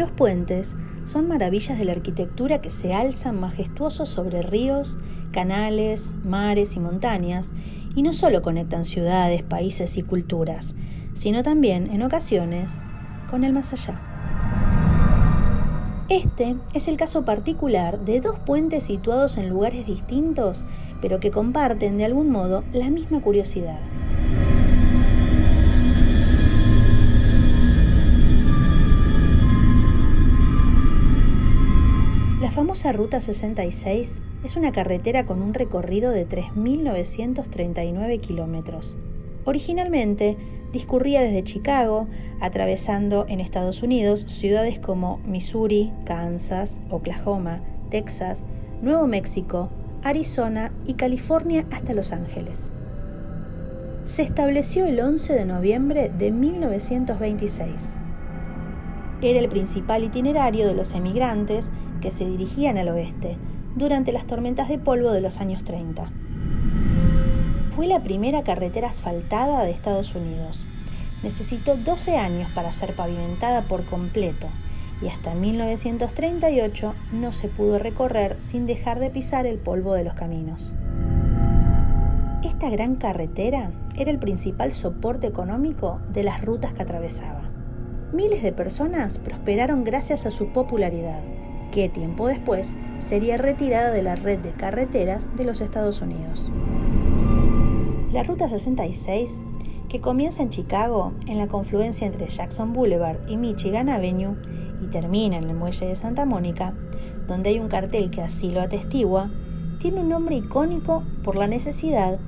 Los puentes son maravillas de la arquitectura que se alzan majestuosos sobre ríos, canales, mares y montañas, y no solo conectan ciudades, países y culturas, sino también, en ocasiones, con el más allá. Este es el caso particular de dos puentes situados en lugares distintos, pero que comparten de algún modo la misma curiosidad. La famosa Ruta 66 es una carretera con un recorrido de 3.939 kilómetros. Originalmente discurría desde Chicago, atravesando en Estados Unidos ciudades como Missouri, Kansas, Oklahoma, Texas, Nuevo México, Arizona y California hasta Los Ángeles. Se estableció el 11 de noviembre de 1926. Era el principal itinerario de los emigrantes que se dirigían al oeste durante las tormentas de polvo de los años 30. Fue la primera carretera asfaltada de Estados Unidos. Necesitó 12 años para ser pavimentada por completo y hasta 1938 no se pudo recorrer sin dejar de pisar el polvo de los caminos. Esta gran carretera era el principal soporte económico de las rutas que atravesaba. Miles de personas prosperaron gracias a su popularidad, que tiempo después sería retirada de la red de carreteras de los Estados Unidos. La Ruta 66, que comienza en Chicago, en la confluencia entre Jackson Boulevard y Michigan Avenue, y termina en el muelle de Santa Mónica, donde hay un cartel que así lo atestigua, tiene un nombre icónico por la necesidad,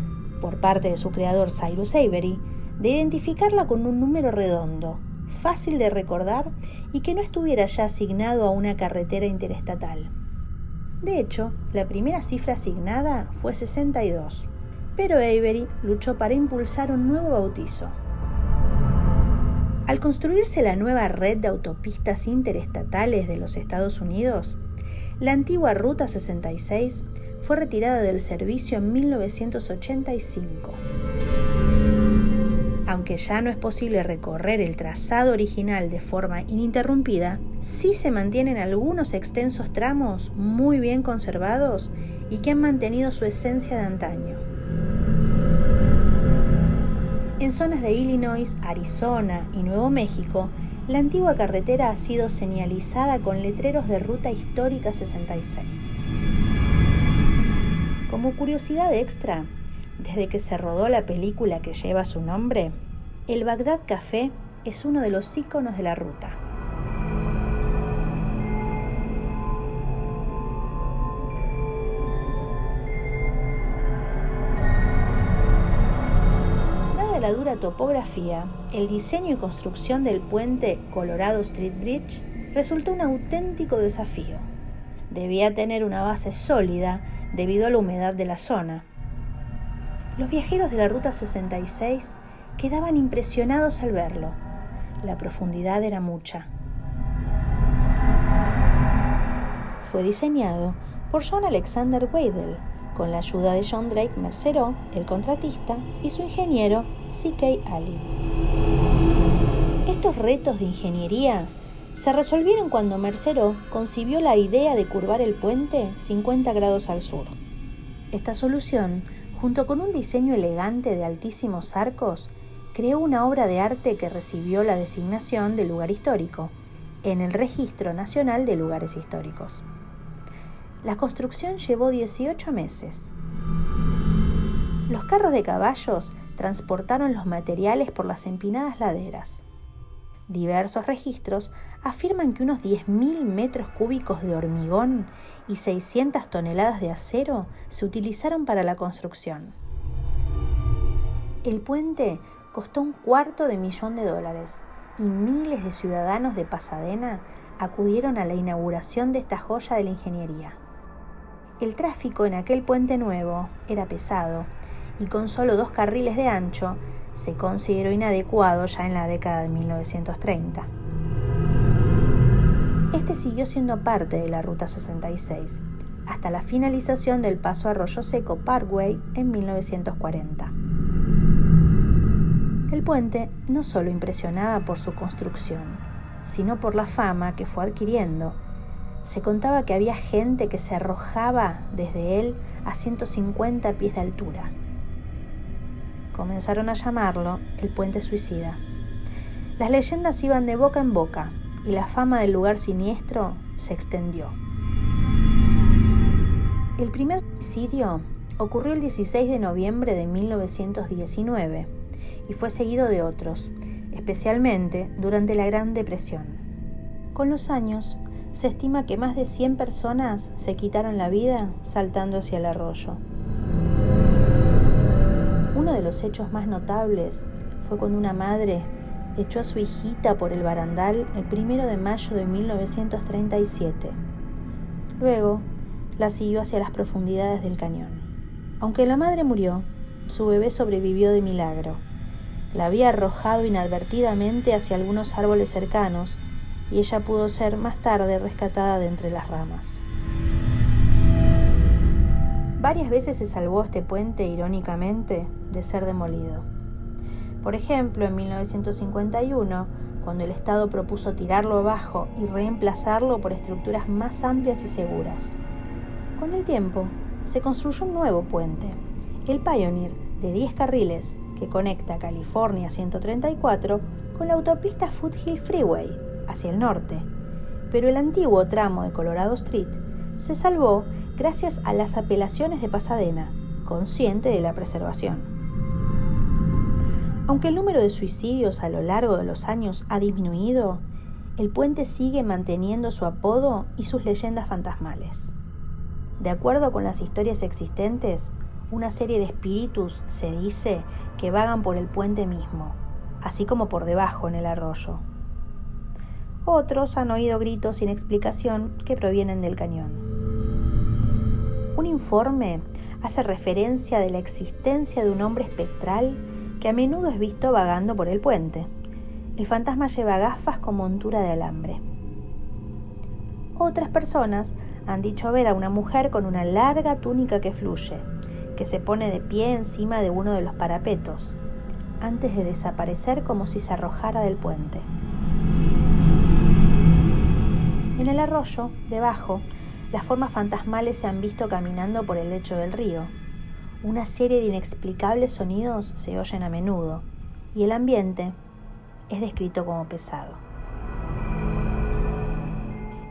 por parte de su creador Cyrus Avery, de identificarla con un número redondo, fácil de recordar y que no estuviera ya asignado a una carretera interestatal. De hecho, la primera cifra asignada fue 62, pero Avery luchó para impulsar un nuevo bautizo. Al construirse la nueva red de autopistas interestatales de los Estados Unidos, la antigua Ruta 66 fue retirada del servicio en 1985. Aunque ya no es posible recorrer el trazado original de forma ininterrumpida, sí se mantienen algunos extensos tramos muy bien conservados y que han mantenido su esencia de antaño. En zonas de Illinois, Arizona y Nuevo México, la antigua carretera ha sido señalizada con letreros de Ruta Histórica 66. Como curiosidad extra, desde que se rodó la película que lleva su nombre, el Bagdad Café es uno de los íconos de la ruta. Dada la dura topografía, el diseño y construcción del puente Colorado Street Bridge resultó un auténtico desafío. Debía tener una base sólida debido a la humedad de la zona. Los viajeros de la Ruta 66 quedaban impresionados al verlo. La profundidad era mucha. Fue diseñado por John Alexander Waddell, con la ayuda de John Drake Mercerot, el contratista, y su ingeniero C.K. Allen. Estos retos de ingeniería se resolvieron cuando Mercerot concibió la idea de curvar el puente 50 grados al sur. Esta solución, junto con un diseño elegante de altísimos arcos, creó una obra de arte que recibió la designación de lugar histórico en el Registro Nacional de Lugares Históricos. La construcción llevó 18 meses. Los carros de caballos transportaron los materiales por las empinadas laderas. Diversos registros afirman que unos 10.000 metros cúbicos de hormigón y 600 toneladas de acero se utilizaron para la construcción. El puente costó $250,000 y miles de ciudadanos de Pasadena acudieron a la inauguración de esta joya de la ingeniería. El tráfico en aquel puente nuevo era pesado y con solo 2 carriles de ancho se consideró inadecuado ya en la década de 1930. Este siguió siendo parte de la Ruta 66 hasta la finalización del Paso Arroyo Seco Parkway en 1940. El puente no solo impresionaba por su construcción, sino por la fama que fue adquiriendo. Se contaba que había gente que se arrojaba desde él a 150 pies de altura. Comenzaron a llamarlo el Puente Suicida. Las leyendas iban de boca en boca y la fama del lugar siniestro se extendió. El primer suicidio ocurrió el 16 de noviembre de 1919 y fue seguido de otros, especialmente durante la Gran Depresión. Con los años, se estima que más de 100 personas se quitaron la vida saltando hacia el arroyo. Uno de los hechos más notables fue cuando una madre echó a su hijita por el barandal el 1 de mayo de 1937. Luego, la siguió hacia las profundidades del cañón. Aunque la madre murió, su bebé sobrevivió de milagro. La había arrojado inadvertidamente hacia algunos árboles cercanos y ella pudo ser más tarde rescatada de entre las ramas. Varias veces se salvó este puente, irónicamente, de ser demolido. Por ejemplo, en 1951, cuando el Estado propuso tirarlo abajo y reemplazarlo por estructuras más amplias y seguras. Con el tiempo, se construyó un nuevo puente, el Pioneer, de 10 carriles, que conecta California 134 con la autopista Foothill Freeway, hacia el norte. Pero el antiguo tramo de Colorado Street se salvó gracias a las apelaciones de Pasadena, consciente de la preservación. Aunque el número de suicidios a lo largo de los años ha disminuido, el puente sigue manteniendo su apodo y sus leyendas fantasmales. De acuerdo con las historias existentes, una serie de espíritus se dice que vagan por el puente mismo, así como por debajo en el arroyo. Otros han oído gritos sin explicación que provienen del cañón. Un informe hace referencia de la existencia de un hombre espectral que a menudo es visto vagando por el puente. El fantasma lleva gafas con montura de alambre. Otras personas han dicho ver a una mujer con una larga túnica que fluye, que se pone de pie encima de uno de los parapetos, antes de desaparecer como si se arrojara del puente. En el arroyo, debajo, las formas fantasmales se han visto caminando por el lecho del río. Una serie de inexplicables sonidos se oyen a menudo, y el ambiente es descrito como pesado.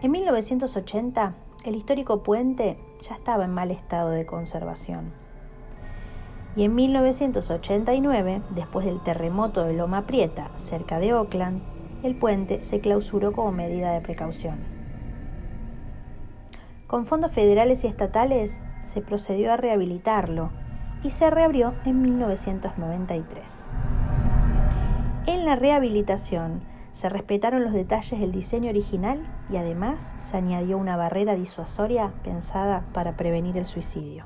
En 1980, el histórico puente ya estaba en mal estado de conservación. Y en 1989, después del terremoto de Loma Prieta, cerca de Oakland, el puente se clausuró como medida de precaución. Con fondos federales y estatales, se procedió a rehabilitarlo y se reabrió en 1993. En la rehabilitación, se respetaron los detalles del diseño original y además se añadió una barrera disuasoria pensada para prevenir el suicidio.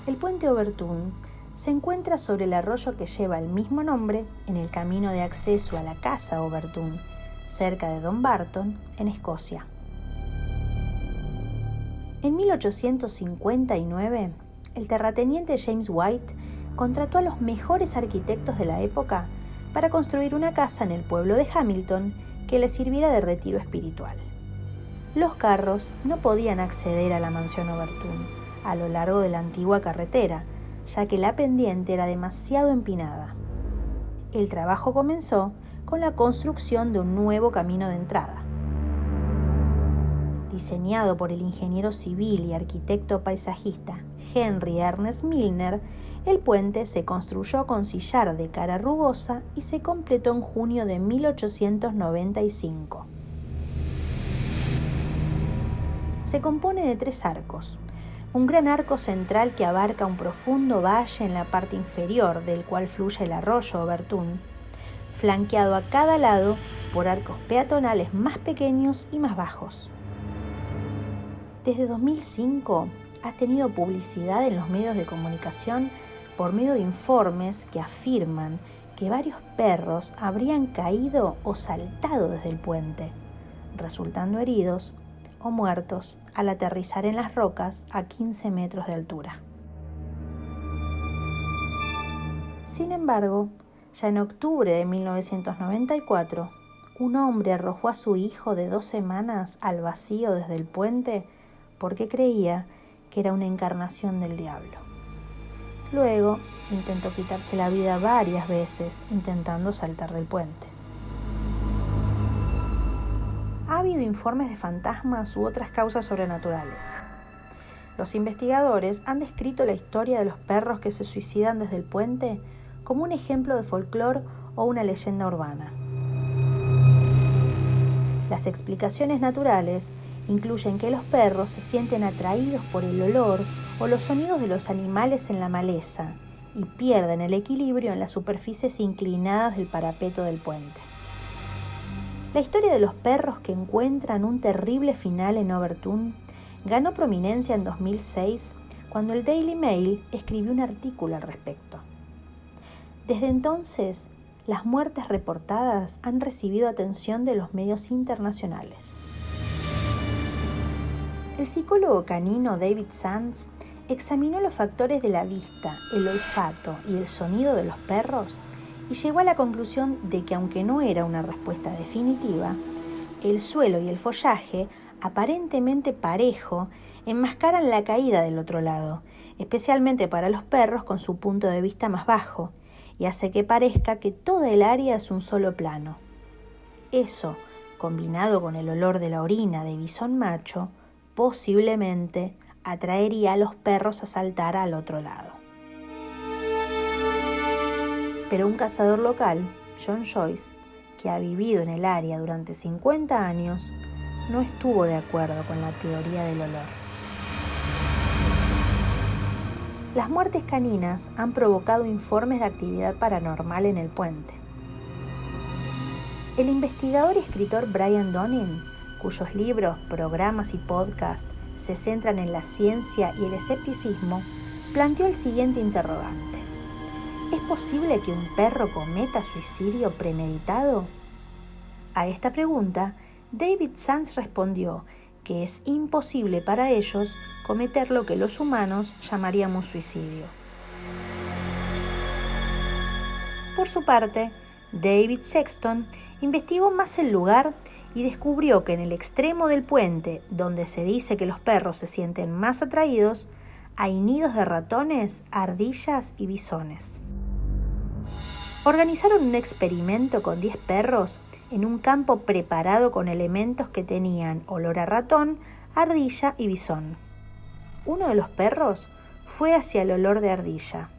El puente Overtoun se encuentra sobre el arroyo que lleva el mismo nombre en el camino de acceso a la casa Overtoun, cerca de Dumbarton, en Escocia. En 1859, el terrateniente James White contrató a los mejores arquitectos de la época para construir una casa en el pueblo de Hamilton que le sirviera de retiro espiritual. Los carros no podían acceder a la mansión Overtoun a lo largo de la antigua carretera, ya que la pendiente era demasiado empinada. El trabajo comenzó con la construcción de un nuevo camino de entrada. Diseñado por el ingeniero civil y arquitecto paisajista Henry Ernest Milner, el puente se construyó con sillar de cara rugosa y se completó en junio de 1895. Se compone de 3 arcos. Un gran arco central que abarca un profundo valle en la parte inferior del cual fluye el arroyo Overtoun, flanqueado a cada lado por arcos peatonales más pequeños y más bajos. Desde 2005 ha tenido publicidad en los medios de comunicación por medio de informes que afirman que varios perros habrían caído o saltado desde el puente, resultando heridos o muertos al aterrizar en las rocas a 15 metros de altura. Sin embargo, ya en octubre de 1994, un hombre arrojó a su hijo de 2 semanas al vacío desde el puente porque creía que era una encarnación del diablo. Luego, intentó quitarse la vida varias veces intentando saltar del puente. Ha habido informes de fantasmas u otras causas sobrenaturales. Los investigadores han descrito la historia de los perros que se suicidan desde el puente como un ejemplo de folclore o una leyenda urbana. Las explicaciones naturales incluyen que los perros se sienten atraídos por el olor o los sonidos de los animales en la maleza y pierden el equilibrio en las superficies inclinadas del parapeto del puente. La historia de los perros que encuentran un terrible final en Overtoun ganó prominencia en 2006 cuando el Daily Mail escribió un artículo al respecto. Desde entonces, las muertes reportadas han recibido atención de los medios internacionales. El psicólogo canino David Sands examinó los factores de la vista, el olfato y el sonido de los perros y llegó a la conclusión de que aunque no era una respuesta definitiva, el suelo y el follaje, aparentemente parejo, enmascaran la caída del otro lado, especialmente para los perros con su punto de vista más bajo, y hace que parezca que toda el área es un solo plano. Eso, combinado con el olor de la orina de bisón macho, posiblemente atraería a los perros a saltar al otro lado. Pero un cazador local, John Joyce, que ha vivido en el área durante 50 años, no estuvo de acuerdo con la teoría del olor. Las muertes caninas han provocado informes de actividad paranormal en el puente. El investigador y escritor Brian Dunning, cuyos libros, programas y podcasts se centran en la ciencia y el escepticismo, planteó el siguiente interrogante: ¿es posible que un perro cometa suicidio premeditado? A esta pregunta, David Sands respondió que es imposible para ellos cometer lo que los humanos llamaríamos suicidio. Por su parte, David Sexton investigó más el lugar y descubrió que en el extremo del puente, donde se dice que los perros se sienten más atraídos, hay nidos de ratones, ardillas y bisones. Organizaron un experimento con 10 perros en un campo preparado con elementos que tenían olor a ratón, ardilla y bisón. Uno de los perros fue hacia el olor de ardilla.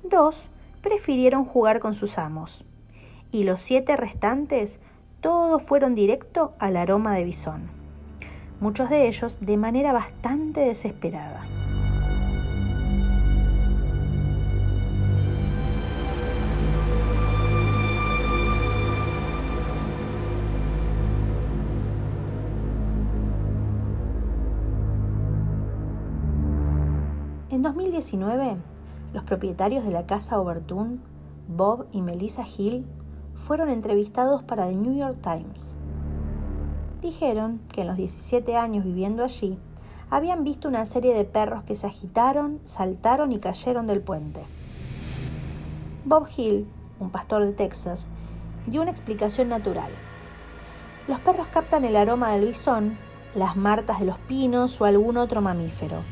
2 prefirieron jugar con sus amos. Y los 7 restantes, todos fueron directo al aroma de bisón. Muchos de ellos de manera bastante desesperada. En 2019, los propietarios de la casa Overtoun, Bob y Melissa Hill, fueron entrevistados para The New York Times. Dijeron que en los 17 años viviendo allí, habían visto una serie de perros que se agitaron, saltaron y cayeron del puente. Bob Hill, un pastor de Texas, dio una explicación natural. Los perros captan el aroma del bisón, las martas de los pinos o algún otro mamífero,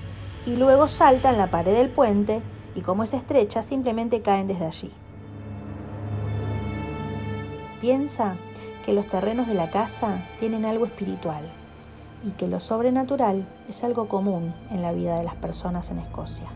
y luego saltan la pared del puente y como es estrecha, simplemente caen desde allí. Piensa que los terrenos de la casa tienen algo espiritual y que lo sobrenatural es algo común en la vida de las personas en Escocia.